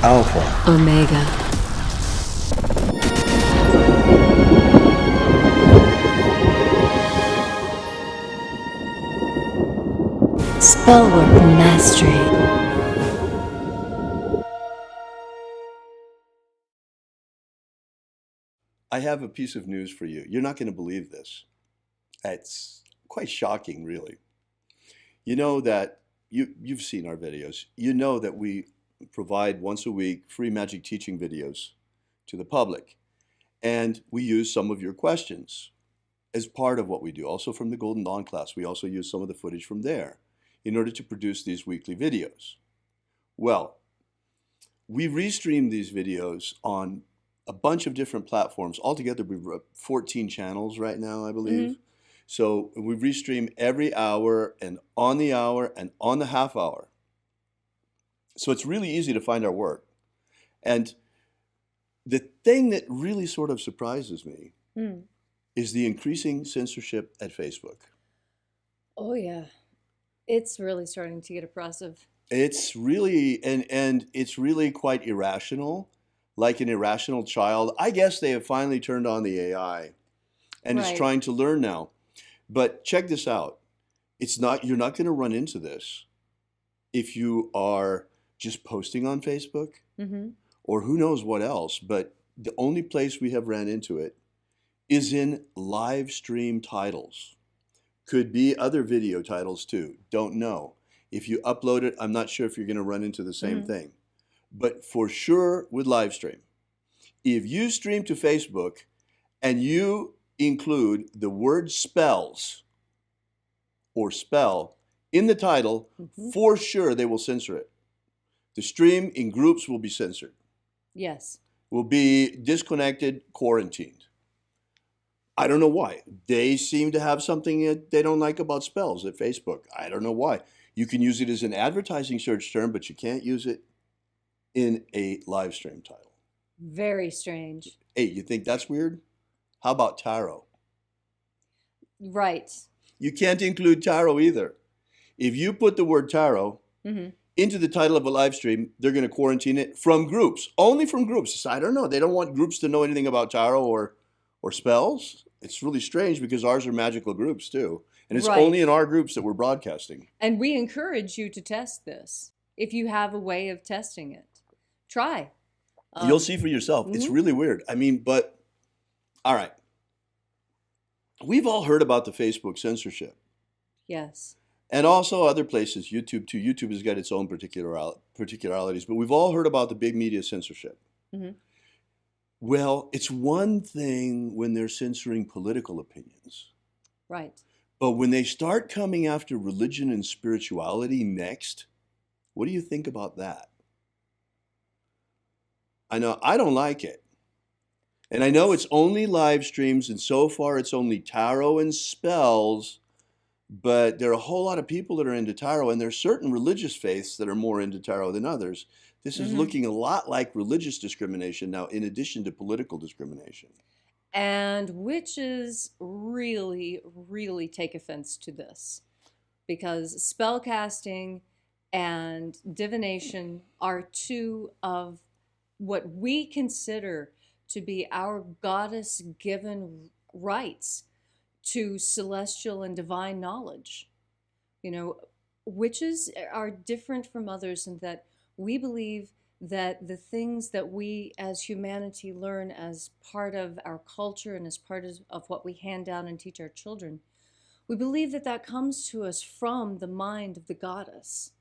Alpha Omega. Spellwork Mastery. I have a piece of news for you. You're not going to believe this. It's quite shocking, really. You know that you've seen our videos. You know that we provide once a week free magic teaching videos to the public. And we use some of your questions as part of what we do. Also from the Golden Dawn class, we also use some of the footage from there in order to produce these weekly videos. Well, we restream these videos on a bunch of different platforms. Altogether, we've 14 channels right now, I believe. So we restream every hour and on the half hour. So it's really easy to find our work. And the thing that really sort of surprises me is the increasing censorship at Facebook. Oh yeah, it's really starting to get oppressive. It's really, and it's really quite irrational, like an irrational child. I guess they have finally turned on the AI and it's Right. trying to learn now. But check this out. You're not going to run into this if you are just posting on Facebook or who knows what else. But the only place we have ran into it is in live stream titles. Could be other video titles too. Don't know. If you upload it, I'm not sure if you're going to run into the same thing. But for sure with live stream, if you stream to Facebook and you include the word spells or spell in the title, for sure they will censor it. The stream in groups will be censored. Yes. Will be disconnected, quarantined. I don't know why. They seem to have something that they don't like about spells at Facebook. I don't know why. You can use it as an advertising search term, but you can't use it in a live stream title. Very strange. Hey, you think that's weird? How about tarot? Right. You can't include tarot either. If you put the word tarot into the title of a live stream, they're going to quarantine it from groups, only from groups. I don't know. They don't want groups to know anything about tarot or spells. It's really strange because ours are magical groups too. And it's Right. only in our groups that we're broadcasting. And we encourage you to test this. If you have a way of testing it, try. You'll see for yourself. It's really weird. I mean, but all right. We've all heard about the Facebook censorship. Yes. And also other places, YouTube too. YouTube has got its own particularities, but we've all heard about the big media censorship. Well, it's one thing when they're censoring political opinions. Right. But when they start coming after religion and spirituality next, what do you think about that? I know I don't like it. And I know it's only live streams, and so far it's only tarot and spells, but there are a whole lot of people that are into tarot, and there are certain religious faiths that are more into tarot than others. This is looking a lot like religious discrimination now, in addition to political discrimination. And witches really, really take offense to this because spellcasting and divination are two of what we consider to be our goddess-given rights to celestial and divine knowledge. You know, witches are different from others in that we believe that the things that we as humanity learn as part of our culture and as part of what we hand down and teach our children, we believe that that comes to us from the mind of the goddess,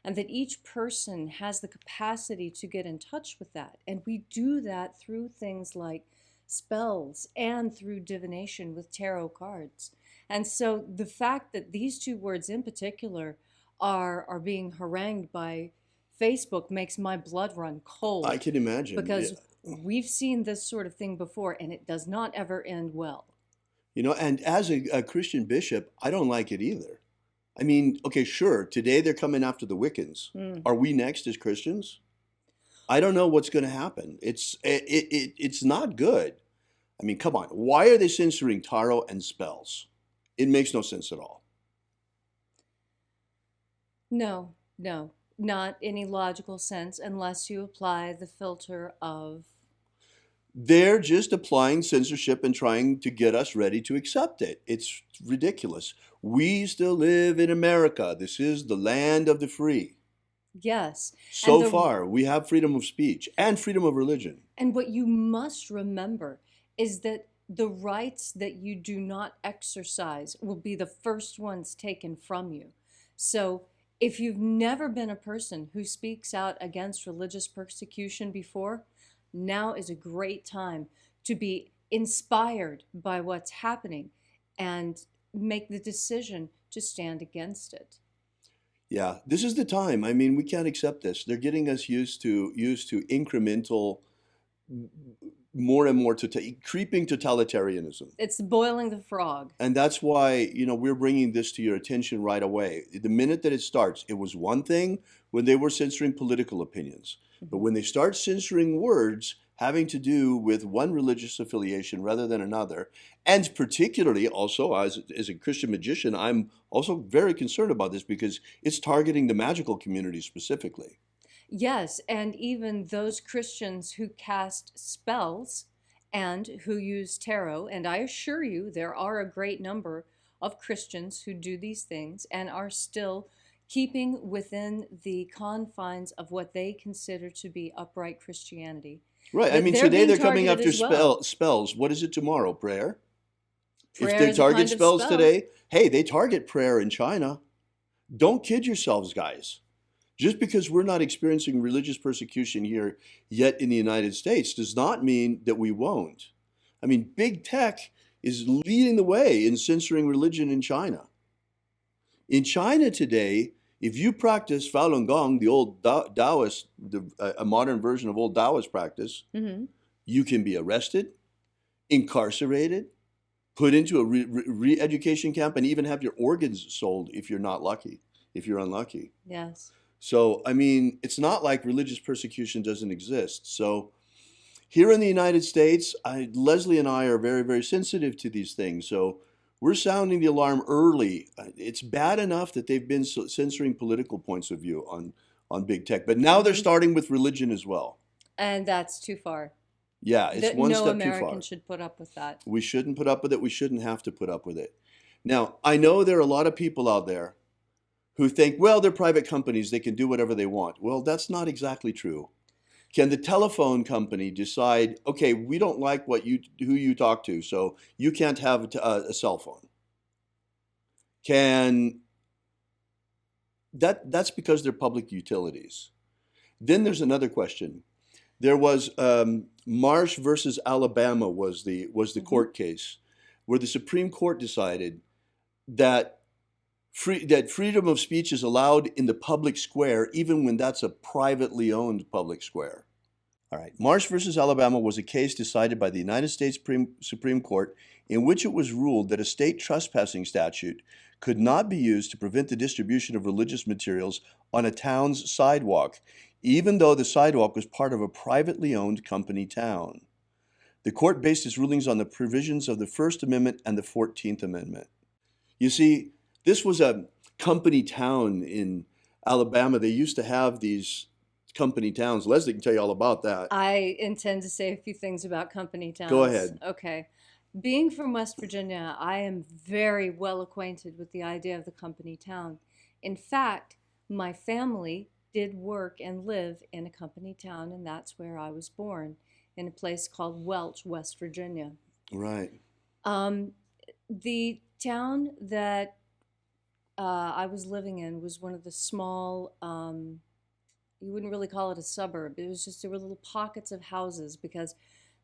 and that each person has the capacity to get in touch with that. And we do that through things like spells and through divination with tarot cards. And so the fact that these two words in particular are being harangued by Facebook makes my blood run cold. I can imagine. Because we've seen this sort of thing before, and it does not ever end well. You know, and as a Christian bishop, I don't like it either. I mean, okay, sure, today they're coming after the Wiccans. Are we next as Christians? I don't know what's going to happen. It's not good. I mean, come on. Why are they censoring tarot and spells? It makes no sense at all. No. not any logical sense unless you apply the filter of. They're just applying censorship and trying to get us ready to accept it. It's ridiculous. We still live in America. This is the land of the free. Yes. So far, we have freedom of speech and freedom of religion. And what you must remember is that the rights that you do not exercise will be the first ones taken from you. So if you've never been a person who speaks out against religious persecution before, now is a great time to be inspired by what's happening and make the decision to stand against it. Yeah, this is the time. I mean, we can't accept this. They're getting us used to incremental, more and more creeping totalitarianism. It's boiling the frog. And that's why, we're bringing this to your attention right away. The minute that it starts, it was one thing when they were censoring political opinions. But when they start censoring words having to do with one religious affiliation rather than another, and particularly also as a Christian magician, I'm also very concerned about this because it's targeting the magical community specifically. Yes, and even those Christians who cast spells and who use tarot, and I assure you there are a great number of Christians who do these things and are still keeping within the confines of what they consider to be upright Christianity. Right. I mean, today they're coming after spells. What is it tomorrow? Prayer? If they target spells today, hey, they target prayer in China. Don't kid yourselves, guys. Just because we're not experiencing religious persecution here yet in the United States does not mean that we won't. I mean, big tech is leading the way in censoring religion in China. In China today, if you practice Falun Gong, the old Taoist, a modern version of old Taoist practice, you can be arrested, incarcerated, put into a re-education camp, and even have your organs sold if you're unlucky. Yes. So, I mean, it's not like religious persecution doesn't exist. So here in the United States, Leslie and I are very, very sensitive to these things. So we're sounding the alarm early. It's bad enough that they've been censoring political points of view on big tech, but now they're starting with religion as well. And that's too far. Yeah, it's one step too far. No American should put up with that. We shouldn't put up with it. We shouldn't have to put up with it. Now, I know there are a lot of people out there who think, well, they're private companies. They can do whatever they want. Well, that's not exactly true. Can the telephone company decide, okay, we don't like who you talk to, so you can't have a cell phone? That's because they're public utilities. Then there's another question. There was Marsh versus Alabama was the court case where the Supreme Court decided that freedom of speech is allowed in the public square, even when that's a privately owned public square. All right. Marsh versus Alabama was a case decided by the United States Supreme Court in which it was ruled that a state trespassing statute could not be used to prevent the distribution of religious materials on a town's sidewalk, even though the sidewalk was part of a privately owned company town. The court based its rulings on the provisions of the First Amendment and the 14th Amendment. You see, this was a company town in Alabama. They used to have these company towns. Leslie can tell you all about that. I intend to say a few things about company towns. Go ahead. Okay. Being from West Virginia, I am very well acquainted with the idea of the company town. In fact, my family did work and live in a company town, and that's where I was born, in a place called Welch, West Virginia. Right. The town that I was living in was one of the small, you wouldn't really call it a suburb. It was just, there were little pockets of houses because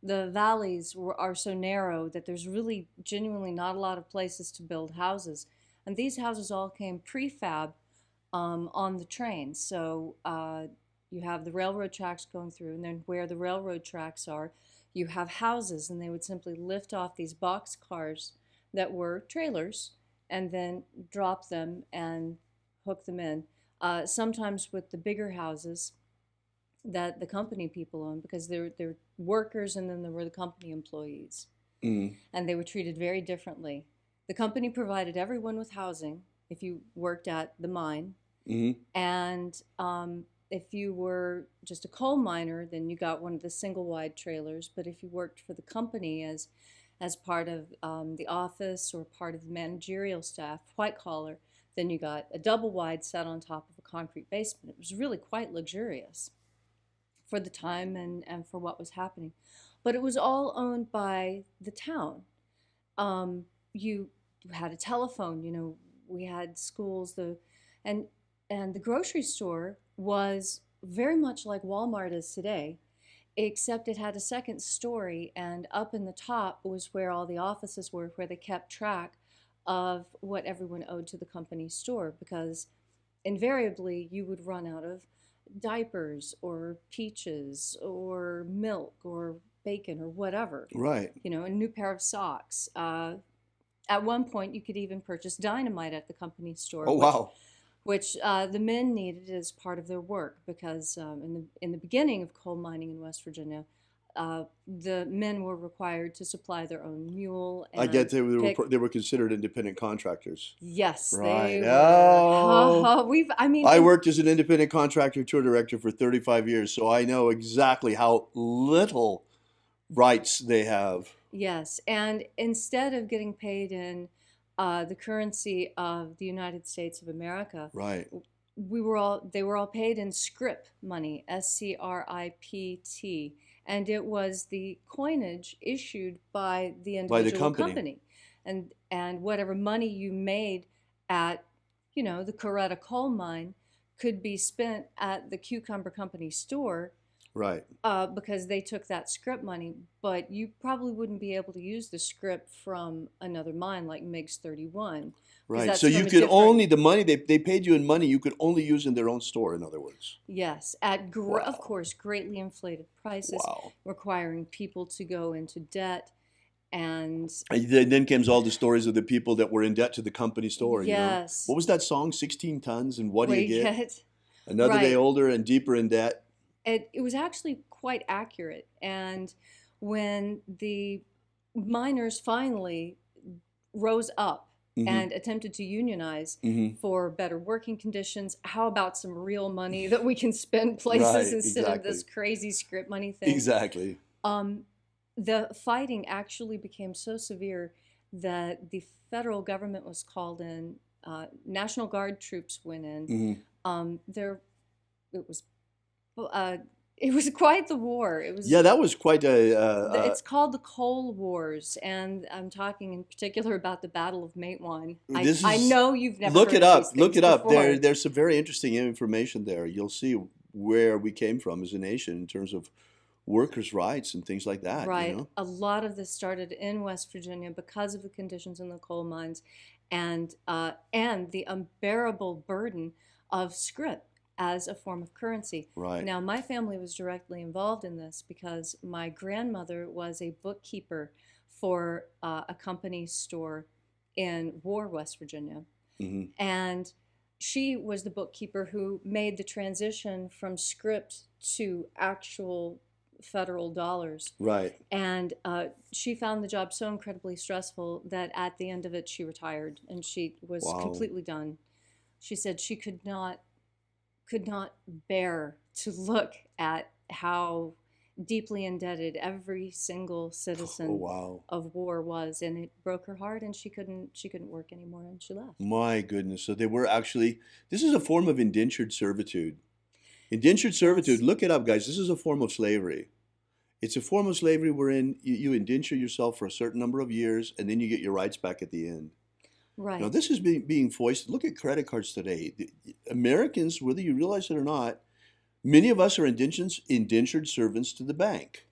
the valleys are so narrow that there's really genuinely not a lot of places to build houses. And these houses all came prefab on the train. So you have the railroad tracks going through, and then where the railroad tracks are, you have houses, and they would simply lift off these box cars that were trailers and then drop them and hook them in. Sometimes with the bigger houses that the company people owned, because they're workers and then there were the company employees. And they were treated very differently. The company provided everyone with housing if you worked at the mine, Hmm. And if you were just a coal miner, then you got one of the single wide trailers. But if you worked for the company as part of the office or part of the managerial staff, white collar, then you got a double wide set on top of a concrete basement. It was really quite luxurious for the time and for what was happening. But it was all owned by the town. You had a telephone, we had schools, and the grocery store was very much like Walmart is today, except it had a second story, and up in the top was where all the offices were, where they kept track of what everyone owed to the company store, because invariably you would run out of diapers or peaches or milk or bacon or whatever, Right. a new pair of socks. At one point, you could even purchase dynamite at the company store, Oh, wow. which the men needed as part of their work, because in the beginning of coal mining in West Virginia, the men were required to supply their own mule and I get pick. they were considered independent contractors. Yes, Right. they were. Oh. I And worked as an independent contractor tour director for 35 years, so I know exactly how little rights they have. yes, and instead of getting paid in the currency of the United States of America, Right. they were all paid in scrip money, SCRIPT, and it was the coinage issued by the By the individual company. company, and whatever money you made at the Coretta coal mine could be spent at the Cucumber Company store, Right. because they took that scrip money, but you probably wouldn't be able to use the scrip from another mine like MiG's 31. Right. That's So you from a could different. only, the money they paid you in money, you could only use in their own store, in other words. Yes, at of Wow. course greatly inflated prices, Wow. requiring people to go into debt, and And then comes all the stories of the people that were in debt to the company store, yes, What was that song, 16 tons, and what do you get? Another day right. older and deeper in debt. It was actually quite accurate, and when the miners finally rose up Hmm. and attempted to unionize Hmm. for better working conditions, how about some real money that we can spend places Right, instead of exactly. this crazy script money thing? Exactly. The fighting actually became so severe that the federal government was called in. National Guard troops went in. Hmm. There, it was, it was quite the war. It was. Yeah, that was quite It's called the Coal Wars, and I'm talking in particular about the Battle of Matewan. this I is, know you've never look heard it of up, these look things it up. before. There's some very interesting information there. You'll see where we came from as a nation in terms of workers' rights and things like that, Right. A lot of this started in West Virginia because of the conditions in the coal mines, and the unbearable burden of scrip as a form of currency. Right. Now, my family was directly involved in this because my grandmother was a bookkeeper for a company store in War, West Virginia, Hmm. and she was the bookkeeper who made the transition from scrip to actual federal dollars. Right. And she found the job so incredibly stressful that at the end of it, she retired and she was Wow. completely done. She said she could not bear to look at how deeply indebted every single Oh, citizen wow. of War was, and it broke her heart, and she couldn't work anymore, and she left. My goodness. So they were actually, this is a form of indentured servitude. Indentured servitude, Yes. look it up, guys. This is a form of slavery. It's a form of slavery wherein you indenture yourself for a certain number of years and then you get your rights back at the end. Right. Now, this is being foisted. Look at credit cards today. Americans, whether you realize it or not, many of us are indentured servants to the bank.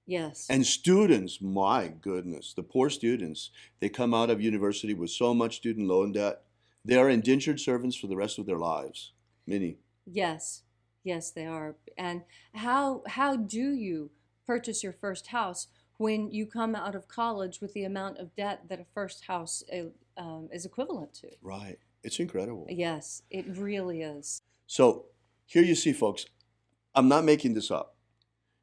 Yes. And students, my goodness, the poor students, they come out of university with so much student loan debt. They are indentured servants for the rest of their lives. Many. Yes. Yes, they are. And how do you purchase your first house when you come out of college with the amount of debt that a first house is equivalent to? Right. It's incredible. Yes, it really is. So here you see, folks, I'm not making this up.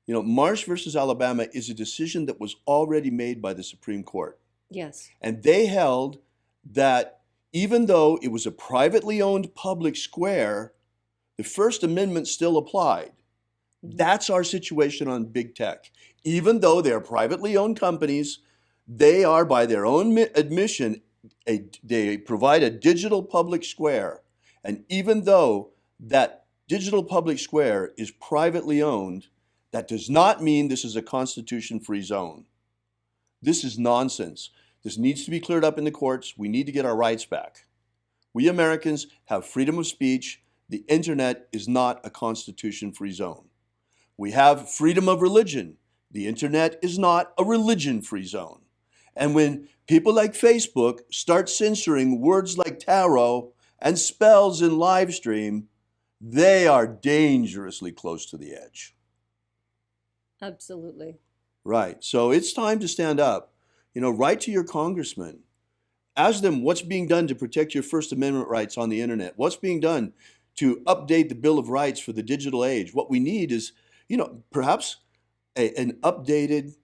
Marsh versus Alabama is a decision that was already made by the Supreme Court. Yes. And they held that even though it was a privately owned public square, the First Amendment still applied. That's our situation on big tech. Even though they're privately owned companies, they are, by their own admission, they provide a digital public square. And even though that digital public square is privately owned, that does not mean this is a constitution-free zone. This is nonsense. This needs to be cleared up in the courts. We need to get our rights back. We Americans have freedom of speech. The internet is not a constitution-free zone. We have freedom of religion. The internet is not a religion-free zone. And when people like Facebook start censoring words like tarot and spells in Livestream, they are dangerously close to the edge. Absolutely. Right. So it's time to stand up. Write to your congressman. Ask them what's being done to protect your First Amendment rights on the internet. What's being done to update the Bill of Rights for the digital age. What we need is, perhaps an updated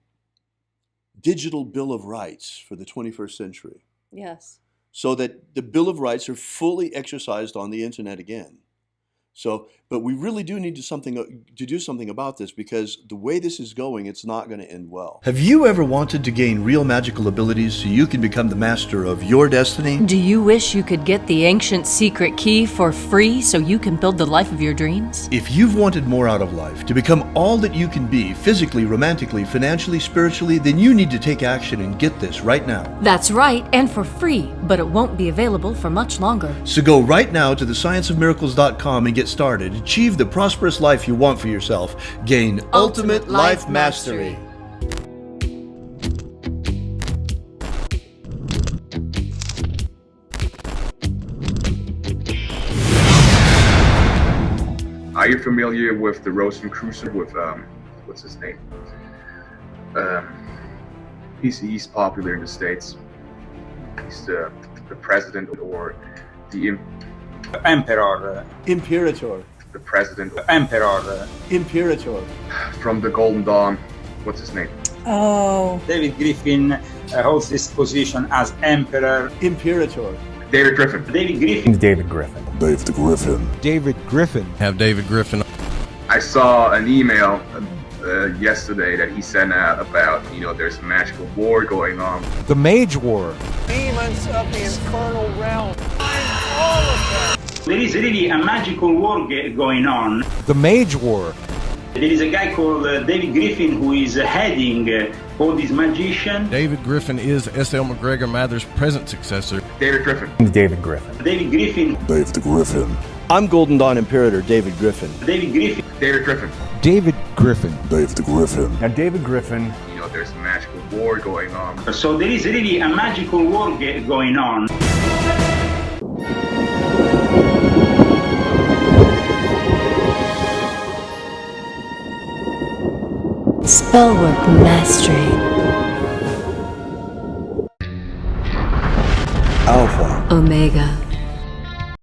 digital Bill of Rights for the 21st century. Yes. So that the Bill of Rights are fully exercised on the internet again. But we really do need to do something about this, because the way this is going, it's not going to end well. Have you ever wanted to gain real magical abilities so you can become the master of your destiny? Do you wish you could get the ancient secret key for free so you can build the life of your dreams? If you've wanted more out of life, to become all that you can be, physically, romantically, financially, spiritually, then you need to take action and get this right now. That's right, and for free, but it won't be available for much longer. So go right now to thescienceofmiracles.com and get started. Achieve the prosperous life you want for yourself. Gain ultimate life mastery. Are you familiar with the Rosicrucian? With what's his name? He's popular in the States. He's the president, or the Emperor. Imperator. The president. Emperor. Imperator. From the Golden Dawn. What's his name? Oh. David Griffin holds this position as Emperor. Imperator. David Griffin. David Griffin. David Griffin. David Griffin. David Griffin. Have David Griffin. I saw an email yesterday that he sent out about, there's a magical war going on. The Mage War. Demons of the infernal realm. All of them. There is really a magical war going on. The Mage War. There is a guy called David Griffin who is heading all these magicians. David Griffin is S.L. McGregor Mather's present successor. David Griffin. David Griffin. David Griffin. David Griffin. I'm Golden Dawn Imperator David Griffin. David Griffin. David Griffin. David Griffin. David Griffin. Now David Griffin. There's a magical war going on. So there is really a magical war going on. Spellwork Mastery. Alpha Omega.